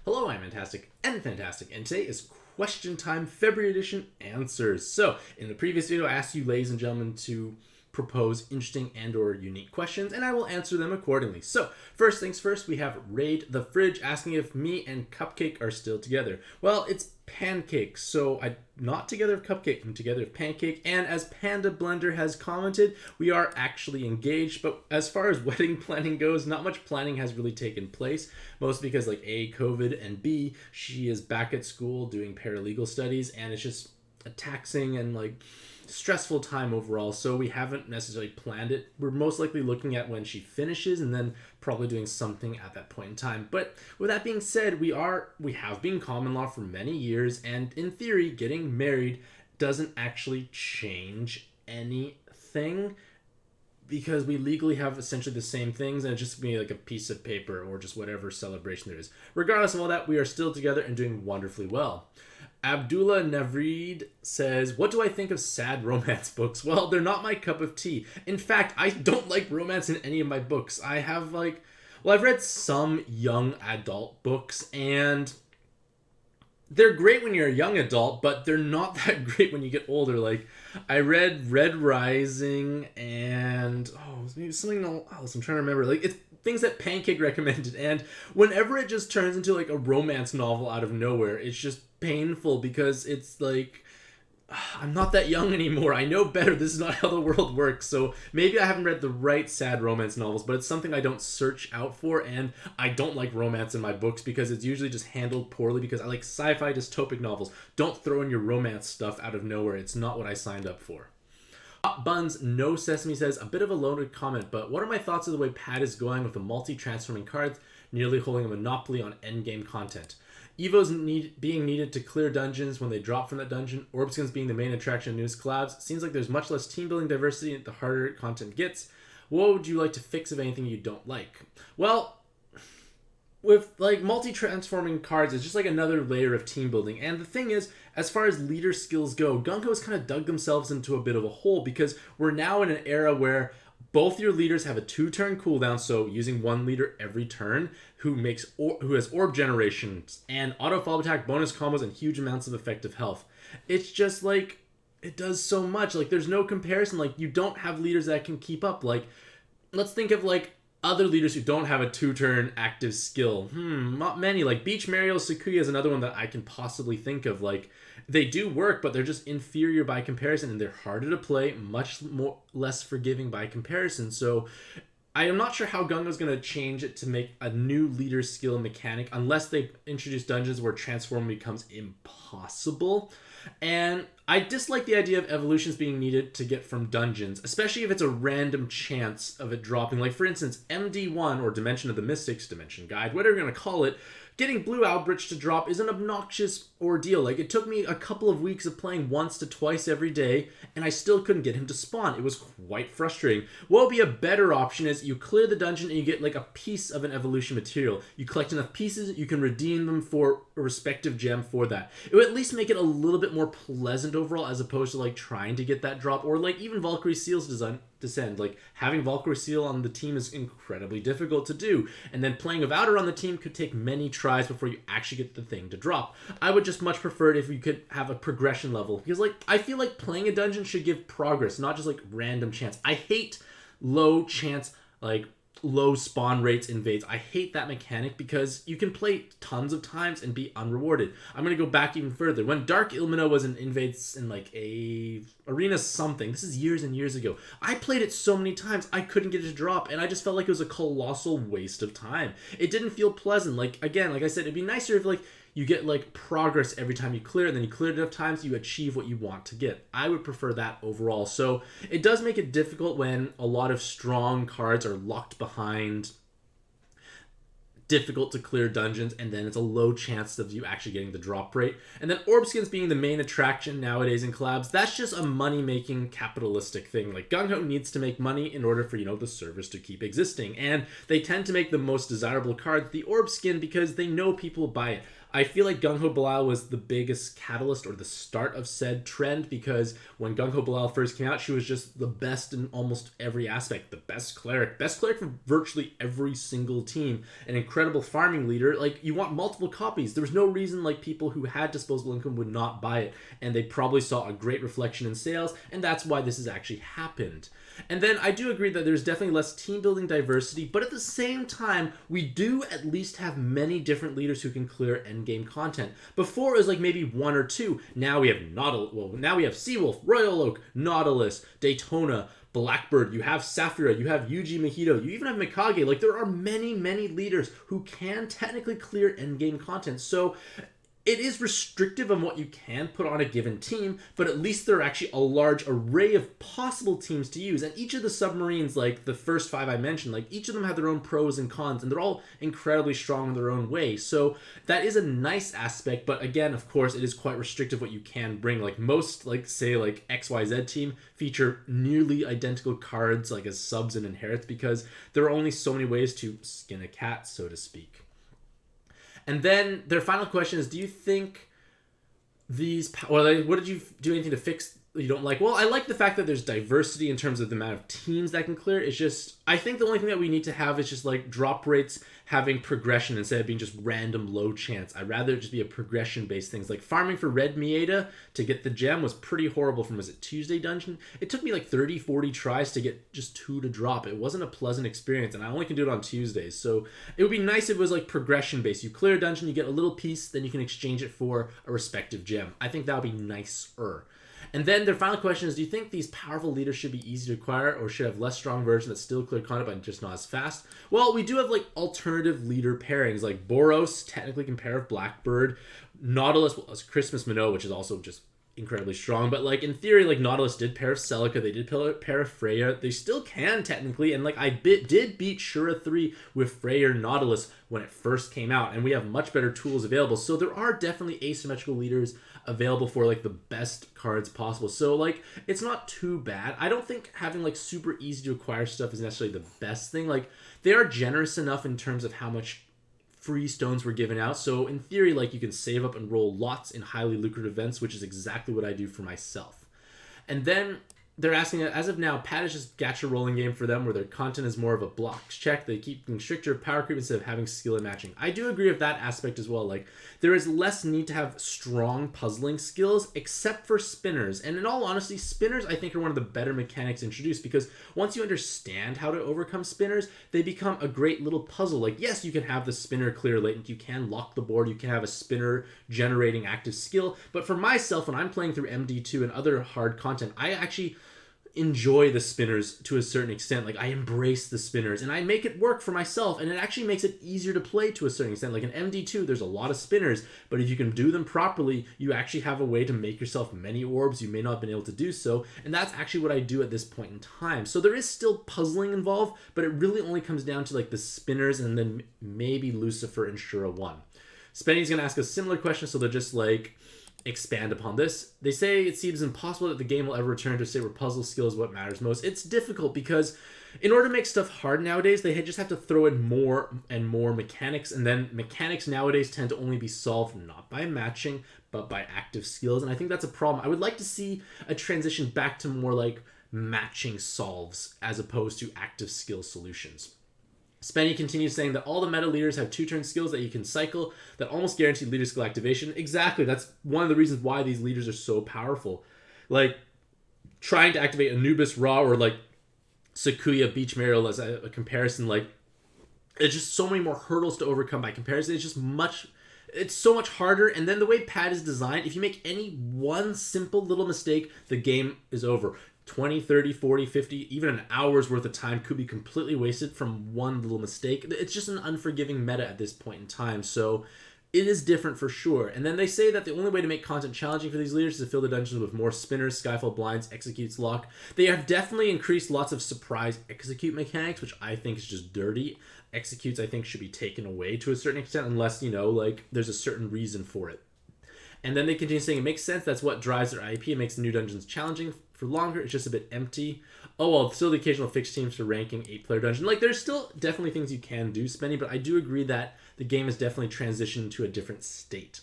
Hello, I'm Mantastic'c and Fantastic, and today is Question Time February edition answers. So, in the previous video, I asked you, ladies and gentlemen, to propose interesting and or unique questions, and I will answer them accordingly. So, first things first, we have Raid the Fridge asking if me and Cupcake are still together. Well, it's Pancake, so I'm not together with Cupcake, I'm together with Pancake, and as Panda Blender has commented, we are actually engaged, but as far as wedding planning goes, not much planning has really taken place, mostly because A, COVID, and B, she is back at school doing paralegal studies, and it's just a taxing and stressful time overall, so we haven't necessarily planned it. We're most likely looking at when she finishes and then probably doing something at that point in time. But with that being said, we have been common law for many years, and in theory, getting married doesn't actually change anything because we legally have essentially the same things, and it's just be like a piece of paper or just whatever celebration there is. Regardless of all that, we are still together and doing wonderfully well. Abdullah Navreed says, what do I think of sad romance books? Well, they're not my cup of tea. In fact, I don't like romance in any of my books. I have I've read some young adult books, and they're great when you're a young adult, but they're not that great when you get older. I read Red Rising and maybe something else. I'm trying to remember. It's things that Pancake recommended, and whenever it just turns into a romance novel out of nowhere, it's just painful because it's I'm not that young anymore. I know better. This is not how the world works. So maybe I haven't read the right sad romance novels, but it's something I don't search out for, and I don't like romance in my books because it's usually just handled poorly because I like sci-fi dystopic novels. Don't throw in your romance stuff out of nowhere. It's not what I signed up for. Hot Buns No Sesame says, a bit of a loaded comment, but what are my thoughts of the way Pat is going with the multi-transforming cards, nearly holding a monopoly on endgame content? Evo's being needed to clear dungeons when they drop from that dungeon, Orbskins being the main attraction of newest collabs. Seems like there's much less team building diversity the harder content gets. What would you like to fix if anything you don't like? Well, with multi-transforming cards, it's just another layer of team building. And the thing is, as far as leader skills go, Gung-Ho's kind of dug themselves into a bit of a hole because we're now in an era where both your leaders have a 2-turn cooldown, so using one leader every turn who has orb generations and auto follow attack bonus combos and huge amounts of effective health. It's just it does so much. There's no comparison. You don't have leaders that can keep up. Let's think of other leaders who don't have a 2-turn active skill. Not many. Beach Mario Sakuya is another one that I can possibly think of. They do work, but they're just inferior by comparison, and they're harder to play, much less forgiving by comparison. So I am not sure how Gung-Ho's going to change it to make a new leader skill mechanic unless they introduce dungeons where transform becomes impossible. And I dislike the idea of evolutions being needed to get from dungeons, especially if it's a random chance of it dropping. For instance, MD1 or Dimension of the Mystics, Dimension Guide, whatever you're going to call it, getting Blue Albrecht to drop is an obnoxious ordeal. It took me a couple of weeks of playing once to twice every day, and I still couldn't get him to spawn. It was quite frustrating. What would be a better option is you clear the dungeon and you get a piece of an evolution material. You collect enough pieces, you can redeem them for a respective gem for that. It would at least make it a little bit more pleasant overall as opposed to trying to get that drop, or even Valkyrie Seal's descend. Having Valkyrie Seal on the team is incredibly difficult to do, and then playing without her on the team could take many tries before you actually get the thing to drop. I would just much prefer it if you could have a progression level, because I feel playing a dungeon should give progress, not just random chance. I hate low chance, low spawn rates invades. I hate that mechanic because you can play tons of times and be unrewarded. I'm going to go back even further. When Dark Ilmina was in invades in a arena something, this is years and years ago, I played it so many times I couldn't get it to drop, and I just felt it was a colossal waste of time. It didn't feel pleasant. Again, I said, it'd be nicer if you get progress every time you clear, and then you clear it enough times, you achieve what you want to get. I would prefer that overall. So it does make it difficult when a lot of strong cards are locked behind difficult to clear dungeons, and then it's a low chance of you actually getting the drop rate. And then Orbskins being the main attraction nowadays in collabs, that's just a money-making capitalistic thing. Gung-Ho needs to make money in order for, the service to keep existing. And they tend to make the most desirable card the Orbskin because they know people buy it. I feel like Gung-Ho Bilal was the biggest catalyst or the start of said trend, because when Gung-Ho Bilal first came out, she was just the best in almost every aspect. The best cleric for virtually every single team, an incredible farming leader, like you want multiple copies. There was no reason like people who had disposable income would not buy it, and they probably saw a great reflection in sales, and that's why this has actually happened. And then I do agree that there's definitely less team building diversity, but at the same time, we do at least have many different leaders who can clear endgame content. Before it was like maybe one or two. Now we have now we have Seawolf, Royal Oak, Nautilus, Daytona, Blackbird, you have Safira, you have Yuji Mahito, you even have Mikage. Like, there are many, many leaders who can technically clear endgame content. So it is restrictive on what you can put on a given team, but at least there are actually a large array of possible teams to use. And each of the submarines, like the first 5 I mentioned, like each of them have their own pros and cons, and they're all incredibly strong in their own way. So that is a nice aspect, but again, of course, it is quite restrictive what you can bring. Like most, like say like XYZ team feature nearly identical cards like as subs and inherits, because there are only so many ways to skin a cat, so to speak. And then their final question is, do you think what did you do anything to fix you don't like? Well, I like the fact that there's diversity in terms of the amount of teams that can clear. It's just, I think the only thing that we need to have is just like drop rates having progression instead of being just random low chance. I'd rather it just be a progression based things. Like farming for Red Mieta to get the gem was pretty horrible from, was it Tuesday dungeon? It took me like 30, 40 tries to get just 2 to drop. It wasn't a pleasant experience, and I only can do it on Tuesdays. So it would be nice if it was like progression based. You clear a dungeon, you get a little piece, then you can exchange it for a respective gem. I think that would be nicer. And then their final question is, do you think these powerful leaders should be easy to acquire or should have less strong versions that still clear content but just not as fast? Well, we do have like alternative leader pairings, like Boros technically can pair with Blackbird, Nautilus as Christmas Minnow, which is also just incredibly strong, but like in theory, like Nautilus did pair with Celica, they did pair with Freya, they still can technically, and like I did beat Shura 3 with Freya Nautilus when it first came out, and we have much better tools available, so there are definitely asymmetrical leaders available for like the best cards possible. So like it's not too bad. I don't think having like super easy to acquire stuff is necessarily the best thing. Like they are generous enough in terms of how much free stones were given out. So in theory, like you can save up and roll lots in highly lucrative events, which is exactly what I do for myself. And then they're asking, as of now, Pad is just gacha rolling game for them, where their content is more of a blocks check. They keep being stricter power creep instead of having skill and matching. I do agree with that aspect as well. Like there is less need to have strong puzzling skills, except for spinners. And in all honesty, spinners I think are one of the better mechanics introduced, because once you understand how to overcome spinners, they become a great little puzzle. Like yes, you can have the spinner clear latent, you can lock the board, you can have a spinner generating active skill. But for myself, when I'm playing through MD2 and other hard content, I actually enjoy the spinners to a certain extent. Like I embrace the spinners and I make it work for myself, and it actually makes it easier to play to a certain extent. Like in MD2 there's a lot of spinners, but if you can do them properly, you actually have a way to make yourself many orbs you may not have been able to do so, and that's actually what I do at this point in time. So there is still puzzling involved, but it really only comes down to like the spinners and then maybe Lucifer and Shura 1. Spenny's gonna ask a similar question, so they're just like expand upon this. They say it seems impossible that the game will ever return to a state where puzzle skill is what matters most. It's difficult because in order to make stuff hard nowadays, they just have to throw in more and more mechanics, and then mechanics nowadays tend to only be solved not by matching but by active skills, and I think that's a problem. I would like to see a transition back to more like matching solves as opposed to active skill solutions. Spenny continues saying that all the meta leaders have 2-turn skills that you can cycle that almost guarantee leader skill activation. Exactly, that's one of the reasons why these leaders are so powerful. Like, trying to activate Anubis Ra or like Sakuya Beach Mariel as a comparison, like, it's just so many more hurdles to overcome by comparison. It's so much harder, and then the way Pad is designed, if you make any one simple little mistake, the game is over. 20, 30, 40, 50, even an hour's worth of time could be completely wasted from one little mistake. It's just an unforgiving meta at this point in time, so it is different for sure. And then they say that the only way to make content challenging for these leaders is to fill the dungeons with more spinners, Skyfall blinds, executes lock. They have definitely increased lots of surprise execute mechanics, which I think is just dirty. Executes, I think, should be taken away to a certain extent, unless, like, there's a certain reason for it. And then they continue saying it makes sense. That's what drives their IP. It makes the new dungeons challenging for longer. It's just a bit empty. Oh, well, still the occasional fixed teams for ranking 8-player dungeon. Like, there's still definitely things you can do, Spenny, but I do agree that the game has definitely transitioned to a different state.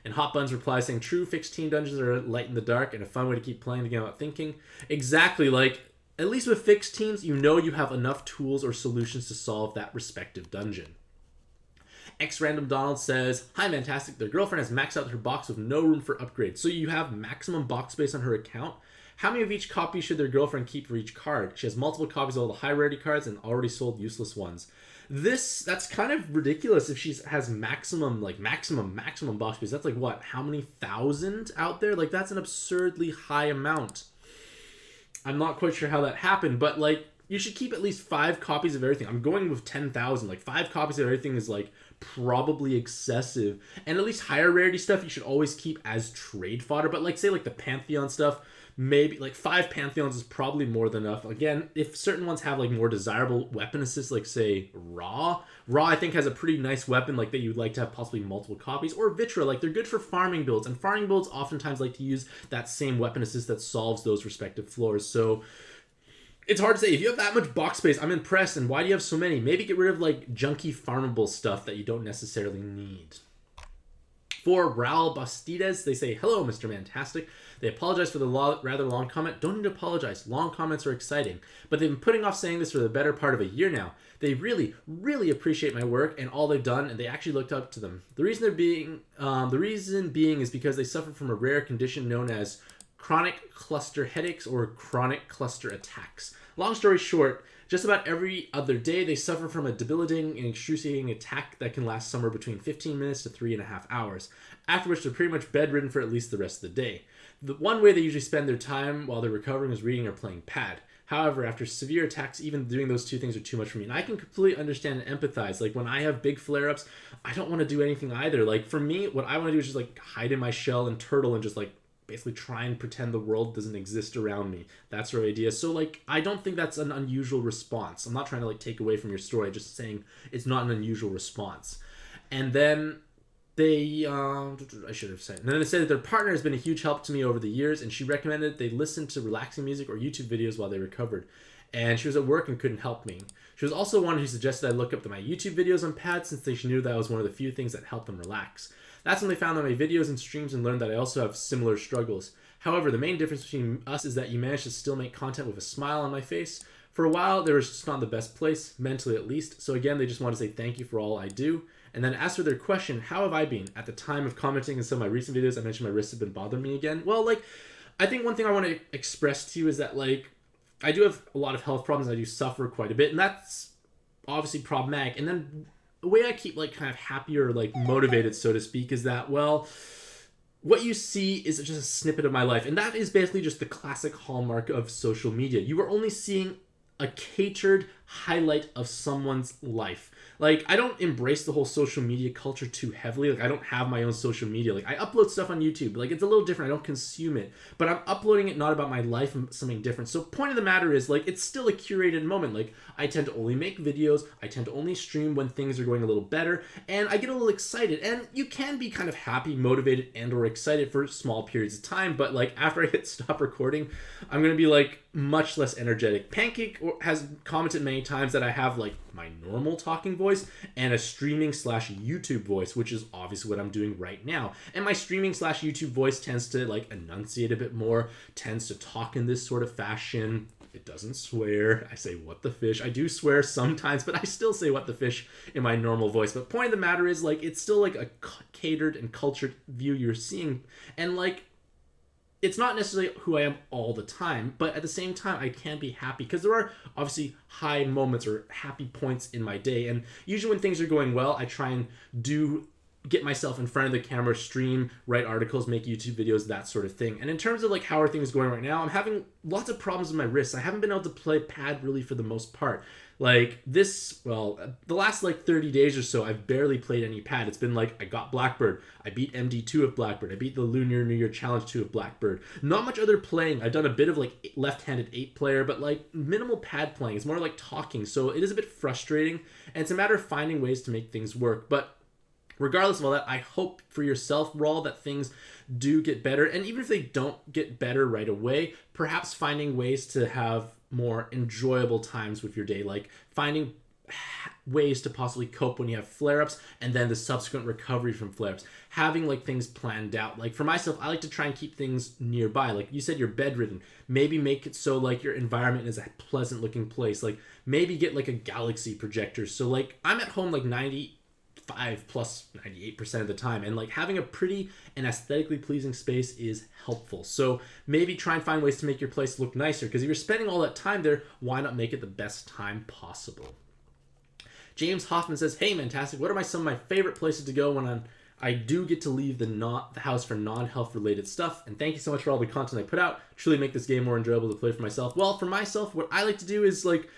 And Hot Buns replies saying, true, fixed team dungeons are light in the dark and a fun way to keep playing the game without thinking. Exactly, like, at least with fixed teams, you have enough tools or solutions to solve that respective dungeon. X Random Donald says, "Hi Mantastic'c, their girlfriend has maxed out her box with no room for upgrades. So you have maximum box space on her account? How many of each copy should their girlfriend keep for each card? She has multiple copies of all the high rarity cards and already sold useless ones." That's kind of ridiculous if she has maximum box space. That's like what? How many thousand out there? Like, that's an absurdly high amount. I'm not quite sure how that happened, but like, you should keep at least 5 copies of everything. I'm going with 10,000. Like, 5 copies of everything is like probably excessive. And at least higher rarity stuff you should always keep as trade fodder. But like, say like the Pantheon stuff, maybe like 5 Pantheons is probably more than enough. Again, if certain ones have like more desirable weapon assists, like say Ra I think has a pretty nice weapon like that you'd like to have possibly multiple copies, or Vitra, like they're good for farming builds, and farming builds oftentimes like to use that same weapon assist that solves those respective floors. So it's hard to say. If you have that much box space, I'm impressed. And why do you have so many? Maybe get rid of like junky farmable stuff that you don't necessarily need. For Raul Bastides, they say, "Hello, Mr. Mantastic'c. They apologize for the rather long comment. Don't need to apologize. Long comments are exciting. But they've been putting off saying this for the better part of a year now. They really, really appreciate my work and all they've done, and they actually looked up to them. The reason being is because they suffer from a rare condition known as chronic cluster headaches or chronic cluster attacks. Long story short, just about every other day, they suffer from a debilitating and excruciating attack that can last somewhere between 15 minutes to 3.5 hours, after which they're pretty much bedridden for at least the rest of the day. The one way they usually spend their time while they're recovering is reading or playing pad. However, after severe attacks, even doing those two things are too much for me. And I can completely understand and empathize. Like, when I have big flare-ups, I don't want to do anything either. Like, for me, what I want to do is just, like, hide in my shell and turtle and just, like, basically try and pretend the world doesn't exist around me. That's our idea. So, like, I don't think that's an unusual response. I'm not trying to, like, take away from your story. Just saying it's not an unusual response. And then I should have said. And then they said that their partner has been a huge help to me over the years, and she recommended they listen to relaxing music or YouTube videos while they recovered. And she was at work and couldn't help me. She was also one who suggested I look up my YouTube videos on pad, since she knew that was one of the few things that helped them relax. That's when they found my videos and streams and learned that I also have similar struggles. However, the main difference between us is that you manage to still make content with a smile on my face. For a while, they were just not in the best place, mentally at least. So again, they just want to say thank you for all I do. And then as for their question, how have I been? At the time of commenting in some of my recent videos, I mentioned my wrists have been bothering me again. Well, like, I think one thing I want to express to you is that, like, I do have a lot of health problems. I do suffer quite a bit, and that's obviously problematic. And then the way I keep, like, kind of happy or, like, motivated, so to speak, is that, well, what you see is just a snippet of my life. And that is basically just the classic hallmark of social media. You are only seeing a catered highlight of someone's life. Like, I don't embrace the whole social media culture too heavily. Like, I don't have my own social media. Like, I upload stuff on YouTube. Like, it's a little different. I don't consume it. But I'm uploading it not about my life and something different. So point of the matter is, like, it's still a curated moment. Like, I tend to only make videos. I tend to only stream when things are going a little better. And I get a little excited. And you can be kind of happy, motivated, and or excited for small periods of time. But, like, after I hit stop recording, I'm going to be, like, much less energetic. Pancake has commented many times that I have, like, my normal talking voice and a streaming / YouTube voice, which is obviously what I'm doing right now. And my streaming / YouTube voice tends to, like, enunciate a bit more, tends to talk in this sort of fashion. It doesn't swear. I say what the fish. I do swear sometimes, but I still say what the fish in my normal voice. But point of the matter is, like, it's still like a catered and cultured view you're seeing. And, like, it's not necessarily who I am all the time, but at the same time, I can be happy because there are obviously high moments or happy points in my day. And usually when things are going well, I try and get myself in front of the camera, stream, write articles, make YouTube videos, that sort of thing. And in terms of, like, how are things going right now, I'm having lots of problems with my wrists. I haven't been able to play pad really for the most part. Like, the last, like, 30 days or so, I've barely played any pad. It's been like, I got Blackbird. I beat MD2 of Blackbird. I beat the Lunar New Year Challenge 2 of Blackbird. Not much other playing. I've done a bit of, like, left-handed 8-player, but, like, minimal pad playing. It's more like talking. So it is a bit frustrating, and it's a matter of finding ways to make things work. But regardless of all that, I hope for yourself, Raul, that things do get better. And even if they don't get better right away, perhaps finding ways to have more enjoyable times with your day, like finding ways to possibly cope when you have flare-ups and then the subsequent recovery from flare-ups, having, like, things planned out. Like, for myself, I like to try and keep things nearby. Like you said, you're bedridden. Maybe make it so, like, your environment is a pleasant looking place. Like, maybe get, like, a galaxy projector. So, like, I'm at home like 5 plus 98% of the time. And like having a pretty and aesthetically pleasing space is helpful. So maybe try and find ways to make your place look nicer, because if you're spending all that time there, why not make it the best time possible? James Hoffman says, hey, Mantastic'c, what are some of my favorite places to go when I do get to leave the house for non-health related stuff? And thank you so much for all the content I put out. Truly make this game more enjoyable to play for myself. Well, for myself, what I like to do is like,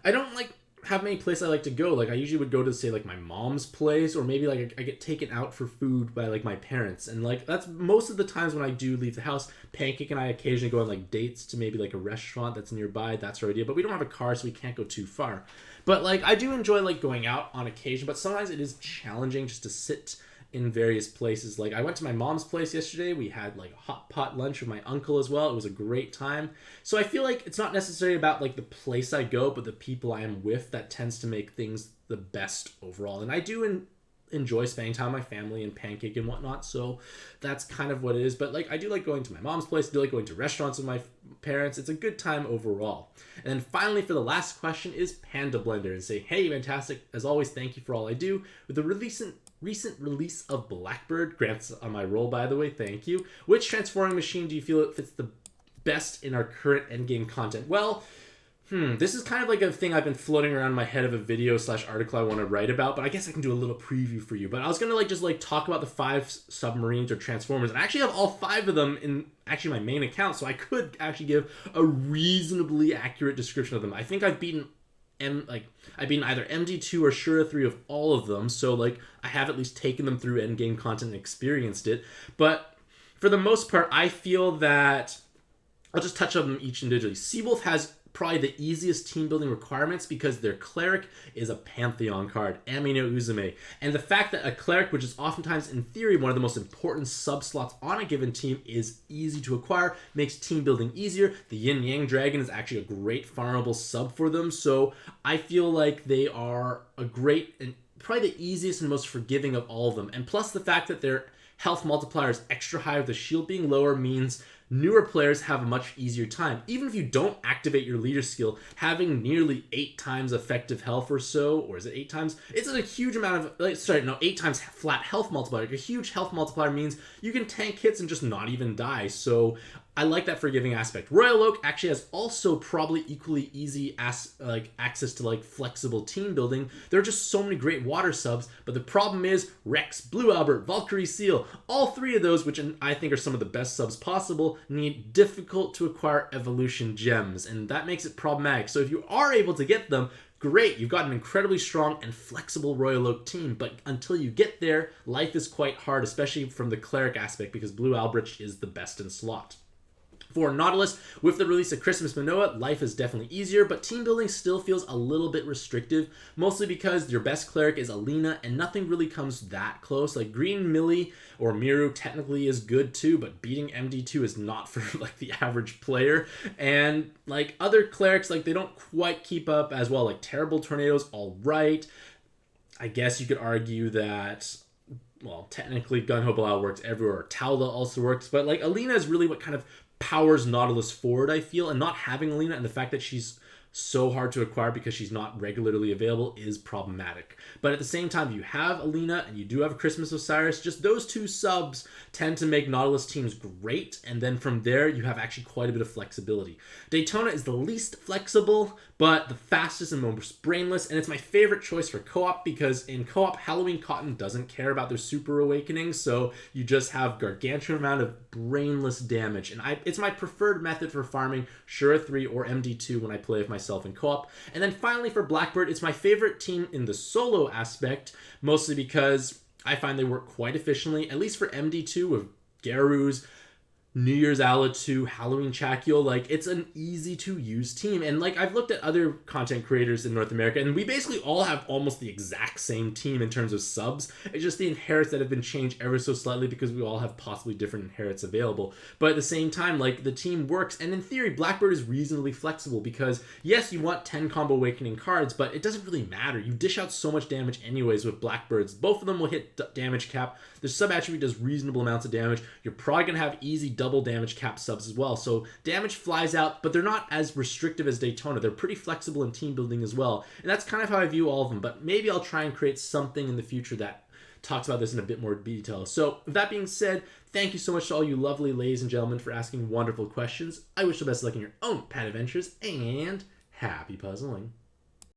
I don't like have many places I like to go. Like I usually would go to, say, like my mom's place, or maybe like I get taken out for food by like my parents. And like that's most of the times when I do leave the house. Pancake and I occasionally go on like dates to maybe like a restaurant that's nearby. That's our idea. But we don't have a car, so we can't go too far. But like I do enjoy like going out on occasion, but sometimes it is challenging just to sit in various places. Like I went to my mom's place yesterday. We had like a hot pot lunch with my uncle as well. It was a great time. So I feel like it's not necessarily about like the place I go, but the people I am with that tends to make things the best overall. And I do enjoy spending time with my family and pancake and whatnot, so that's kind of what it is. But like I do like going to my mom's place. I do like going to restaurants with my parents. It's a good time overall. And then finally, for the last question, is Panda Blender, and say, hey, Mantastic'c, as always, thank you for all I do. With the recent release of Blackbird, grants on my roll, by the way, thank you. Which transforming machine do you feel it fits the best in our current endgame content? Well, this is kind of like a thing I've been floating around in my head of a video / article I want to write about, but I guess I can do a little preview for you. But I was going to just talk about the 5 submarines or transformers, and I actually have all 5 of them in actually my main account, so I could actually give a reasonably accurate description of them. I think I've beaten either MD2 or Shura 3 of all of them, so like I have at least taken them through endgame content and experienced it. But for the most part, I feel that I'll just touch on them each individually. Seawolf has probably the easiest team building requirements because their cleric is a Pantheon card, Amino Uzume. And the fact that a cleric, which is oftentimes in theory one of the most important sub-slots on a given team, is easy to acquire, makes team building easier. The Yin Yang Dragon is actually a great farmable sub for them, so I feel like they are a great and probably the easiest and most forgiving of all of them. And plus the fact that their health multiplier is extra high with the shield being lower means newer players have a much easier time. Even if you don't activate your leader skill, having nearly 8 times effective health or so, or is it 8 times? It's a huge amount of, 8 times flat health multiplier. A huge health multiplier means you can tank hits and just not even die. So I like that forgiving aspect. Royal Oak actually has also probably equally easy access to flexible team building. There are just so many great water subs, but the problem is Rex, Blue Albert, Valkyrie Seal, all 3 of those, which I think are some of the best subs possible, need difficult to acquire evolution gems, and that makes it problematic. So if you are able to get them, great, you've got an incredibly strong and flexible Royal Oak team, but until you get there, life is quite hard, especially from the cleric aspect, because Blue Albrecht is the best in slot. For Nautilus, with the release of Christmas Manoa, life is definitely easier, but team building still feels a little bit restrictive, mostly because your best cleric is Alina, and nothing really comes that close. Like Green Millie or Miru technically is good too, but beating MD2 is not for the average player. And other clerics, they don't quite keep up as well. Terrible Tornado's all right. I guess you could argue that, well, technically Gunho Bilal works everywhere. Talda also works, but Alina is really what kind of powers Nautilus forward, I feel, and not having Alina and the fact that she's so hard to acquire because she's not regularly available is problematic. But at the same time, you have Alina and you do have Christmas Osiris. Just those 2 subs tend to make Nautilus teams great, and then from there you have actually quite a bit of flexibility. Daytona is the least flexible, but the fastest and most brainless, and it's my favorite choice for co-op because in co-op, Halloween Cotton doesn't care about their super awakening, so you just have gargantuan amount of brainless damage, and it's my preferred method for farming Shura 3 or MD2 when I play with myself in co-op. And then finally for Blackbird, it's my favorite team in the solo aspect, mostly because I find they work quite efficiently, at least for MD2 with Garus, New Year's Ala 2, Halloween Chakiel. It's an easy to use team. And I've looked at other content creators in North America, and we basically all have almost the exact same team in terms of subs. It's just the inherits that have been changed ever so slightly because we all have possibly different inherits available. But at the same time, the team works, and in theory, Blackbird is reasonably flexible because yes, you want 10 combo awakening cards, but it doesn't really matter. You dish out so much damage anyways with Blackbirds. Both of them will hit damage cap. The sub attribute does reasonable amounts of damage. You're probably going to have easy double damage cap subs as well. So damage flies out, but they're not as restrictive as Daytona. They're pretty flexible in team building as well. And that's kind of how I view all of them. But maybe I'll try and create something in the future that talks about this in a bit more detail. So with that being said, thank you so much to all you lovely ladies and gentlemen for asking wonderful questions. I wish you the best of luck in your own Panda adventures, and happy puzzling.